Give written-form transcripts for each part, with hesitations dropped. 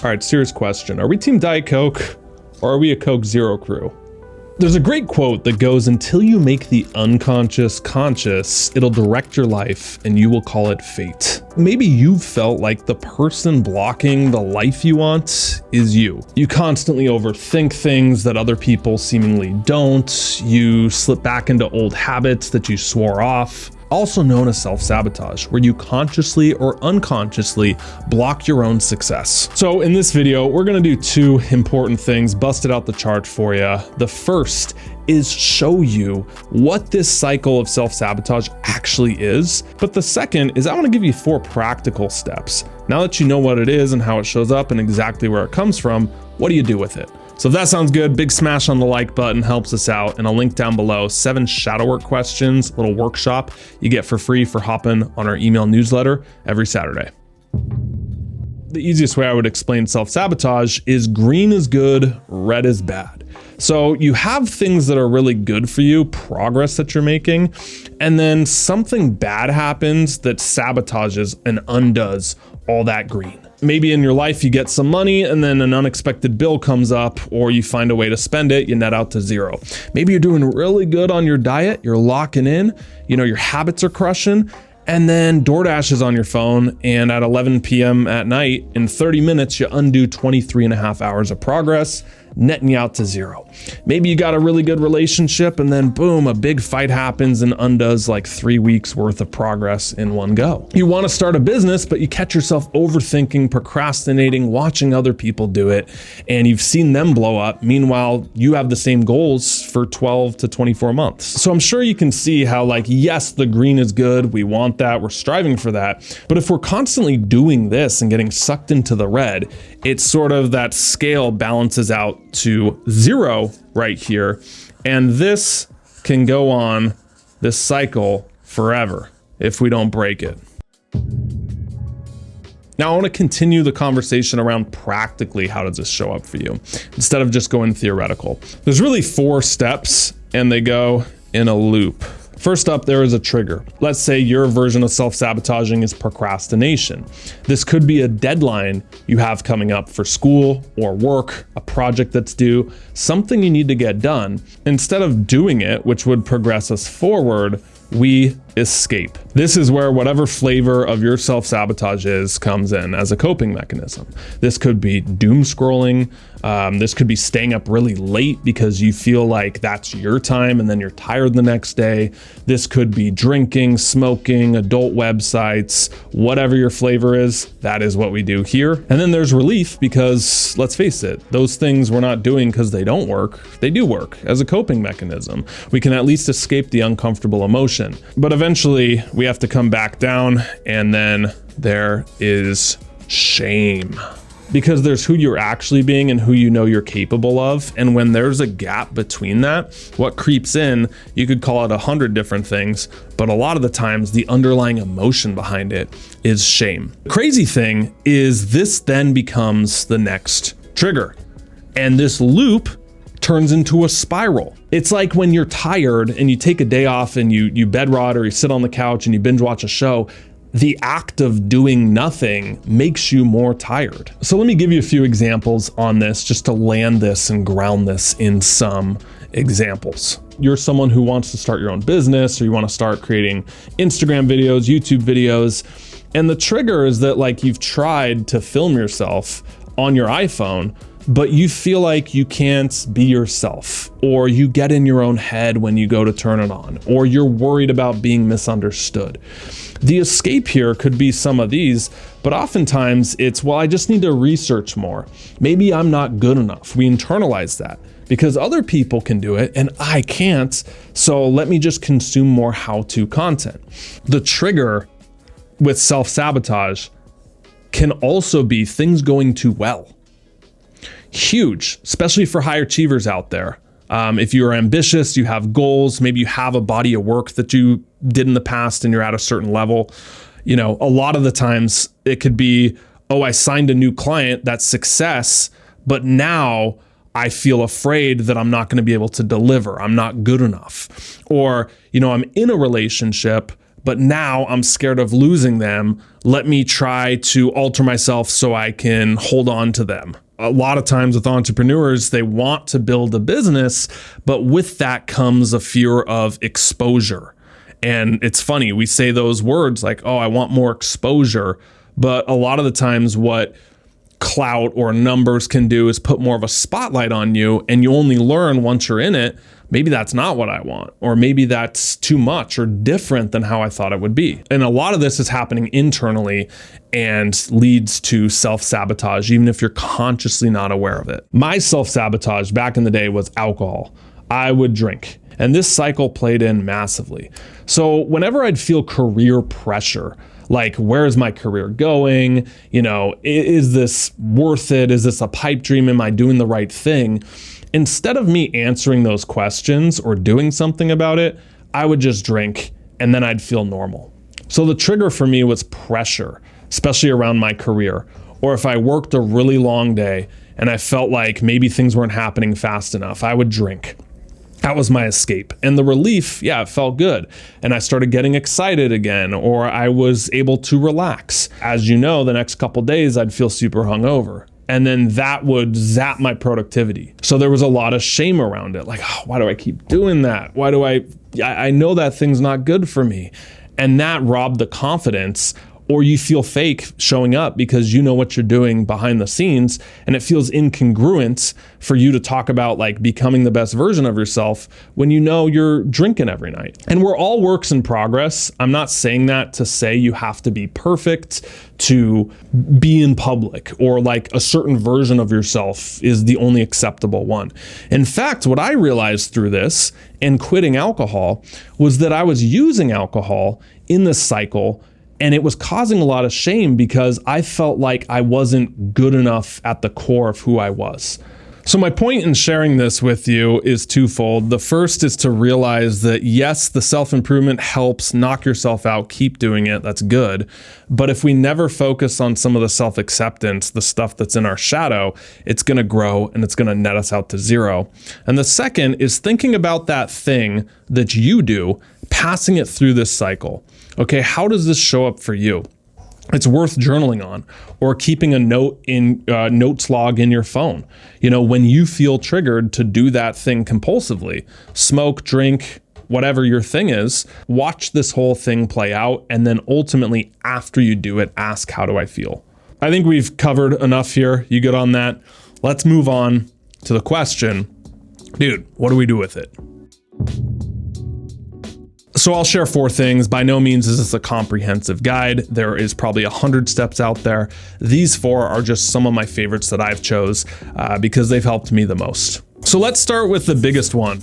All right, serious question. Are we Team Diet Coke or are we a Coke Zero crew? There's a great quote that goes, until you make the unconscious conscious, it'll direct your life and you will call it fate. Maybe you've felt like the person blocking the life you want is you. You constantly overthink things that other people seemingly don't. You slip back into old habits that you swore off. Also known as self-sabotage, where you consciously or unconsciously block your own success. So in this video, we're gonna do two important things, busted out the chart for you. The first is show you what this cycle of self-sabotage actually is. But the second is I wanna give you 4 practical steps. Now that you know what it is and how it shows up and exactly where it comes from, what do you do with it? So if that sounds good, big smash on the like button helps us out, and I'll link down below 7 shadow work questions, little workshop you get for free for hopping on our email newsletter every Saturday. The easiest way I would explain self-sabotage is green is good, red is bad. So you have things that are really good for you, progress that you're making, and then something bad happens that sabotages and undoes all that green. Maybe in your life you get some money and then an unexpected bill comes up, or you find a way to spend it, you net out to zero. Maybe you're doing really good on your diet, you're locking in, your habits are crushing, and then DoorDash is on your phone, and at 11 p.m. at night, in 30 minutes, you undo 23 and a half hours of progress, netting you out to zero. Maybe you got a really good relationship and then boom, a big fight happens and undoes like 3 weeks worth of progress in one go. You want to start a business, but you catch yourself overthinking, procrastinating, watching other people do it, and you've seen them blow up. Meanwhile, you have the same goals for 12 to 24 months. So I'm sure you can see how, yes, the green is good. We want that. We're striving for that. But if we're constantly doing this and getting sucked into the red, it's sort of that scale balances out to zero right here. And this can go on, this cycle, forever if we don't break it. Now I want to continue the conversation around practically how does this show up for you, instead of just going theoretical. There's really 4 steps and they go in a loop. First up, there is a trigger. Let's say your version of self-sabotaging is procrastination. This could be a deadline you have coming up for school or work, a project that's due, something you need to get done. Instead of doing it, which would progress us forward, we escape. This is where whatever flavor of your self-sabotage is comes in as a coping mechanism. This could be doom scrolling. This could be staying up really late because you feel like that's your time and then you're tired the next day. This could be drinking, smoking, adult websites, whatever your flavor is, that is what we do here. And then there's relief because, let's face it, those things we're not doing because they don't work. They do work as a coping mechanism. We can at least escape the uncomfortable emotion. But eventually we have to come back down, and then there is shame. Because there's who you're actually being and who you know you're capable of. And when there's a gap between that, what creeps in, you could call it 100 different things, but a lot of the times the underlying emotion behind it is shame. The crazy thing is this then becomes the next trigger. And this loop turns into a spiral. It's like when you're tired and you take a day off and you bed rot or you sit on the couch and you binge watch a show. The act of doing nothing makes you more tired. So let me give you a few examples on this just to land this and ground this in some examples. You're someone who wants to start your own business, or you want to start creating Instagram videos, YouTube videos. And the trigger is that you've tried to film yourself on your iPhone, but you feel like you can't be yourself, or you get in your own head when you go to turn it on, or you're worried about being misunderstood. The escape here could be some of these, but oftentimes it's, well, I just need to research more. Maybe I'm not good enough. We internalize that because other people can do it and I can't, so let me just consume more how-to content. The trigger with self-sabotage can also be things going too well. Huge, especially for high achievers out there. If you're ambitious, you have goals, maybe you have a body of work that you did in the past and you're at a certain level. A lot of the times it could be, oh, I signed a new client, that's success, but now I feel afraid that I'm not going to be able to deliver. I'm not good enough. Or, I'm in a relationship, but now I'm scared of losing them. Let me try to alter myself so I can hold on to them. A lot of times with entrepreneurs, they want to build a business, but with that comes a fear of exposure. And it's funny, we say those words like, oh, I want more exposure. But a lot of the times what clout or numbers can do is put more of a spotlight on you, and you only learn once you're in it, maybe that's not what I want, or maybe that's too much or different than how I thought it would be. And a lot of this is happening internally and leads to self-sabotage, even if you're consciously not aware of it. My self-sabotage back in the day was alcohol. I would drink, and this cycle played in massively. So whenever I'd feel career pressure, like, where is my career going? You know, is this worth it? Is this a pipe dream? Am I doing the right thing? Instead of me answering those questions or doing something about it, I would just drink and then I'd feel normal. So the trigger for me was pressure, especially around my career. Or if I worked a really long day and I felt like maybe things weren't happening fast enough, I would drink. That was my escape. And the relief, yeah, it felt good. And I started getting excited again, or I was able to relax. As you know, the next couple days, I'd feel super hungover. And then that would zap my productivity. So there was a lot of shame around it. Like, oh, why do I keep doing that? Why do I know that thing's not good for me. And that robbed the confidence. Or you feel fake showing up because you know what you're doing behind the scenes, and it feels incongruent for you to talk about like becoming the best version of yourself when you know you're drinking every night. And we're all works in progress. I'm not saying that to say you have to be perfect to be in public, or like a certain version of yourself is the only acceptable one. In fact, what I realized through this and quitting alcohol was that I was using alcohol in this cycle, and it was causing a lot of shame because I felt like I wasn't good enough at the core of who I was. So my point in sharing this with you is twofold. The first is to realize that yes, the self-improvement helps, knock yourself out, keep doing it, that's good. But if we never focus on some of the self-acceptance, the stuff that's in our shadow, it's gonna grow and it's gonna net us out to zero. And the second is thinking about that thing that you do, passing it through this cycle. Okay, how does this show up for you? It's worth journaling on, or keeping a note in notes log in your phone. You know, when you feel triggered to do that thing compulsively, smoke, drink, whatever your thing is, watch this whole thing play out. And then ultimately after you do it, ask, how do I feel? I think we've covered enough here. You good on that? Let's move on to the question, dude, what do we do with it? So I'll share 4 things. By no means is this a comprehensive guide. There is probably 100 steps out there. These 4 are just some of my favorites that I've chose because they've helped me the most. So let's start with the biggest one.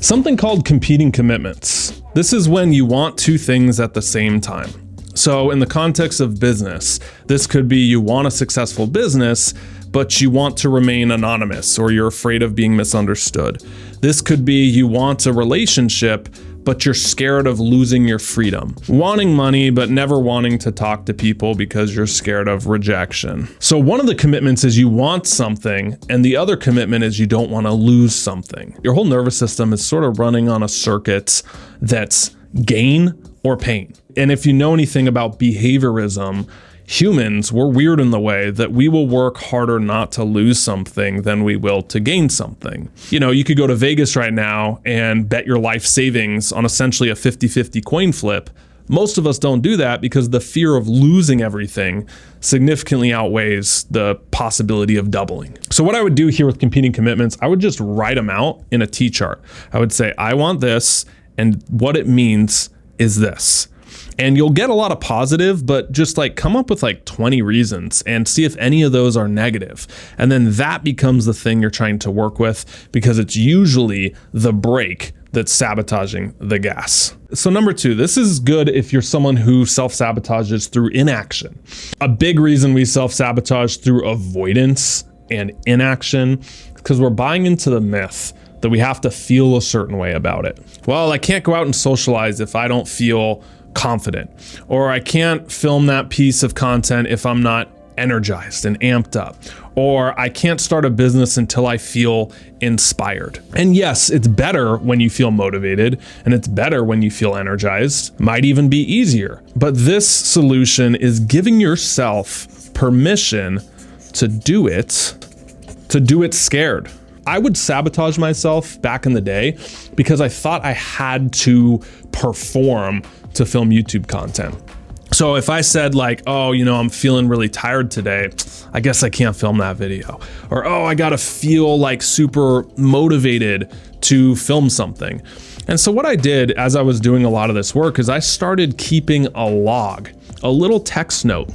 Something called competing commitments. This is when you want 2 things at the same time. So in the context of business, this could be you want a successful business, but you want to remain anonymous, or you're afraid of being misunderstood. This could be you want a relationship, but you're scared of losing your freedom. Wanting money, but never wanting to talk to people because you're scared of rejection. So one of the commitments is you want something, and the other commitment is you don't want to lose something. Your whole nervous system is sort of running on a circuit that's gain or pain. And if you know anything about behaviorism, humans, we're weird in the way that we will work harder not to lose something than we will to gain something. You know, you could go to Vegas right now and bet your life savings on essentially a 50-50 coin flip. Most of us don't do that because the fear of losing everything significantly outweighs the possibility of doubling. So what I would do here with competing commitments, I would just write them out in a T-chart. I would say, I want this, and what it means is this. And you'll get a lot of positive, but just like come up with like 20 reasons and see if any of those are negative. And then that becomes the thing you're trying to work with, because it's usually the brake that's sabotaging the gas. So number 2, this is good if you're someone who self-sabotages through inaction. A big reason we self-sabotage through avoidance and inaction, because we're buying into the myth that we have to feel a certain way about it. Well, I can't go out and socialize if I don't feel confident, or I can't film that piece of content if I'm not energized and amped up, or I can't start a business until I feel inspired. And yes, it's better when you feel motivated, and it's better when you feel energized, might even be easier. But this solution is giving yourself permission to do it scared. I would sabotage myself back in the day because I thought I had to perform to film YouTube content. So if I said like, oh, I'm feeling really tired today, I guess I can't film that video. Or, oh, I gotta feel like super motivated to film something. And so what I did as I was doing a lot of this work is I started keeping a log, a little text note,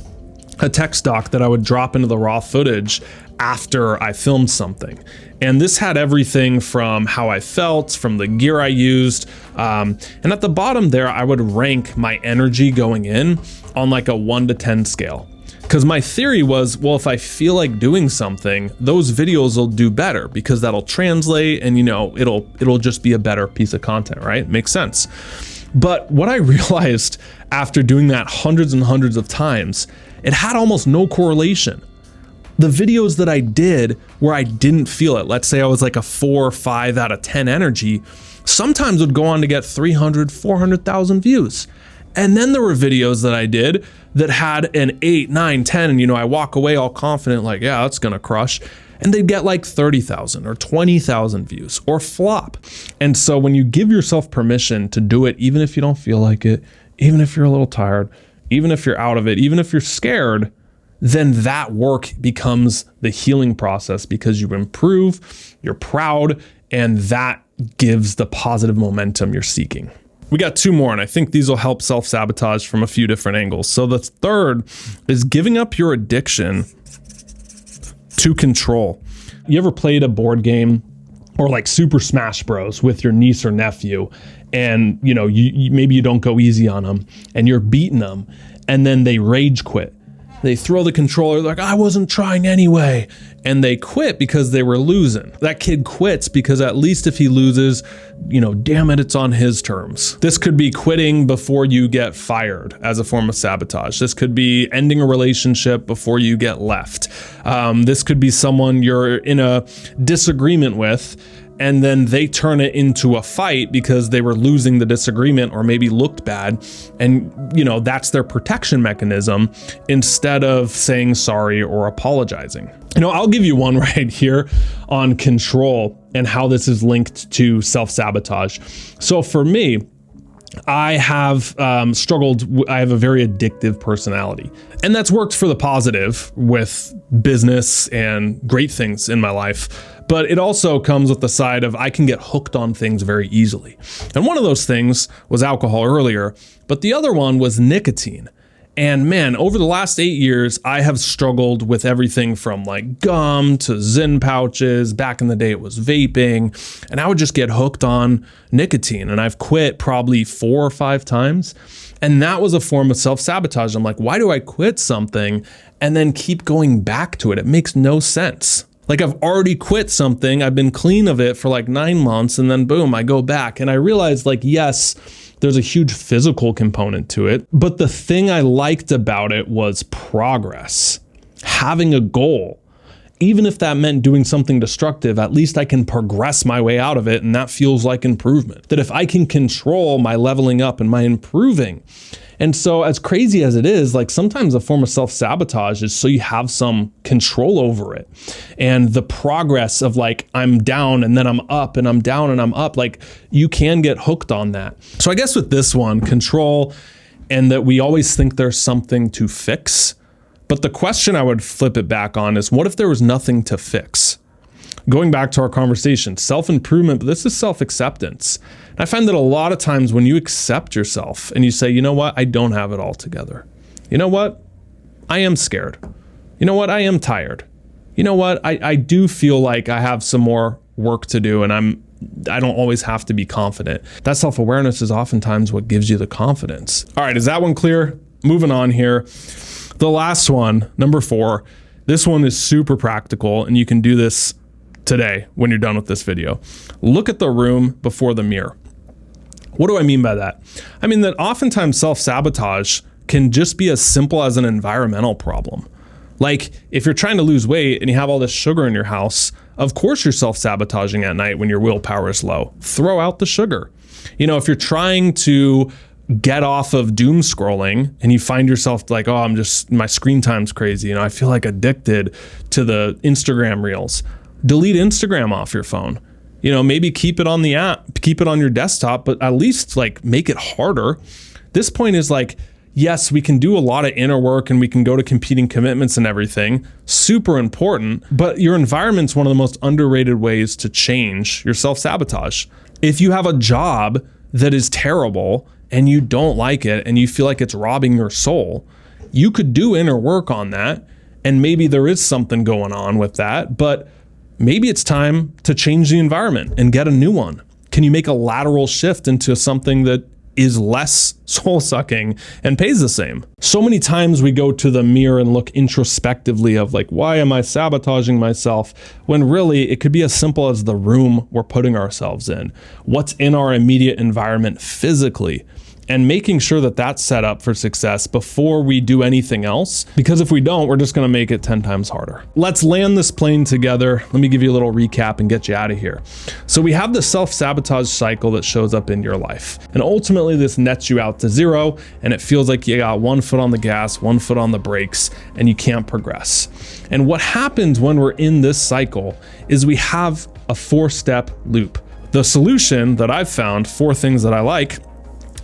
a text doc that I would drop into the raw footage after I filmed something. And this had everything from how I felt, from the gear I used. And at the bottom there, I would rank my energy going in on like a 1 to 10 scale. Because my theory was, well, if I feel like doing something, those videos will do better because that'll translate and it'll just be a better piece of content, right? Makes sense. But what I realized after doing that hundreds and hundreds of times, it had almost no correlation. The videos that I did where I didn't feel it, let's say I was like a 4 or 5 out of 10 energy, sometimes would go on to get 300, 400,000 views. And then there were videos that I did that had an 8, 9, 10, and I walk away all confident like, yeah, that's gonna crush. And they'd get like 30,000 or 20,000 views or flop. And so when you give yourself permission to do it, even if you don't feel like it, even if you're a little tired, even if you're out of it, even if you're scared, then that work becomes the healing process because you improve, you're proud, and that gives the positive momentum you're seeking. We got 2 more, and I think these will help self-sabotage from a few different angles. So the third is giving up your addiction to control. You ever played a board game or like Super Smash Bros with your niece or nephew, and you maybe you don't go easy on them and you're beating them, and then they rage quit. They throw the controller like, I wasn't trying anyway. And they quit because they were losing. That kid quits because at least if he loses, damn it, it's on his terms. This could be quitting before you get fired as a form of sabotage. This could be ending a relationship before you get left. This could be someone you're in a disagreement with, and then they turn it into a fight because they were losing the disagreement or maybe looked bad. And, that's their protection mechanism instead of saying sorry or apologizing. I'll give you one right here on control and how this is linked to self-sabotage. So for me, I have struggled. I have a very addictive personality, and that's worked for the positive with business and great things in my life. But it also comes with the side of I can get hooked on things very easily. And one of those things was alcohol earlier, but the other one was nicotine. And man, over the last 8 years, I have struggled with everything from like gum to Zyn pouches. Back in the day, it was vaping, and I would just get hooked on nicotine. And I've quit probably 4 or 5 times. And that was a form of self-sabotage. I'm like, why do I quit something and then keep going back to it? It makes no sense. Like I've already quit something, I've been clean of it for like 9 months, and then boom, I go back. And I realized like, yes, there's a huge physical component to it, but the thing I liked about it was progress, having a goal. Even if that meant doing something destructive, at least I can progress my way out of it, and that feels like improvement. That if I can control my leveling up and my improving. And so as crazy as it is, like sometimes a form of self-sabotage is so you have some control over it. And the progress of like, I'm down and then I'm up and I'm down and I'm up, like you can get hooked on that. So I guess with this one, control, and that we always think there's something to fix. But the question I would flip it back on is, what if there was nothing to fix? Going back to our conversation, self-improvement, but this is self-acceptance. And I find that a lot of times when you accept yourself and you say, you know what, I don't have it all together. You know what, I am scared. You know what, I am tired. You know what, I do feel like I have some more work to do, and I don't always have to be confident. That self-awareness is oftentimes what gives you the confidence. All right, is that one clear? Moving on here. The last one, number 4, this one is super practical, and you can do this today when you're done with this video. Look at the room before the mirror. What do I mean by that? I mean that oftentimes self-sabotage can just be as simple as an environmental problem. Like if you're trying to lose weight and you have all this sugar in your house, of course you're self-sabotaging at night when your willpower is low. Throw out the sugar. You know, if you're trying to get off of doom scrolling and you find yourself like, oh, my screen time's crazy. You know, I feel like addicted to the Instagram reels. Delete Instagram off your phone. You know, maybe keep it on the app, keep it on your desktop, but at least like make it harder. This point is like, yes, we can do a lot of inner work and we can go to competing commitments and everything. Super important, but your environment's one of the most underrated ways to change your self-sabotage. If you have a job that is terrible and you don't like it and you feel like it's robbing your soul, you could do inner work on that. And maybe there is something going on with that, but maybe it's time to change the environment and get a new one. Can you make a lateral shift into something that is less soul-sucking and pays the same? So many times we go to the mirror and look introspectively of like, why am I sabotaging myself? When really it could be as simple as the room we're putting ourselves in, what's in our immediate environment physically, and making sure that that's set up for success before we do anything else. Because if we don't, we're just gonna make it 10 times harder. Let's land this plane together. Let me give you a little recap and get you out of here. So we have the self-sabotage cycle that shows up in your life. And ultimately this nets you out to zero and it feels like you got 1 foot on the gas, 1 foot on the brakes, and you can't progress. And what happens when we're in this cycle is we have a 4-step loop. The solution that I've found, 4 things that I like: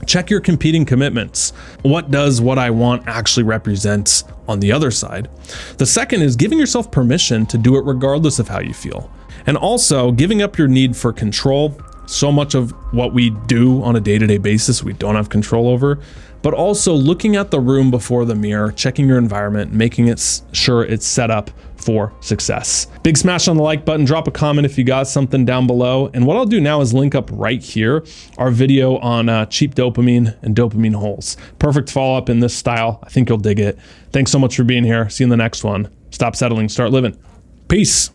check your competing commitments. What does what I want actually represent on the other side? The second is giving yourself permission to do it regardless of how you feel. And also giving up your need for control. So much of what we do on a day-to-day basis, we don't have control over, but also looking at the room before the mirror, checking your environment, making it sure it's set up for success. Big smash on the like button, drop a comment if you got something down below. And what I'll do now is link up right here our video on cheap dopamine and dopamine holes. Perfect follow-up in this style. I think you'll dig it. Thanks so much for being here. See you in the next one. Stop settling, start living. Peace.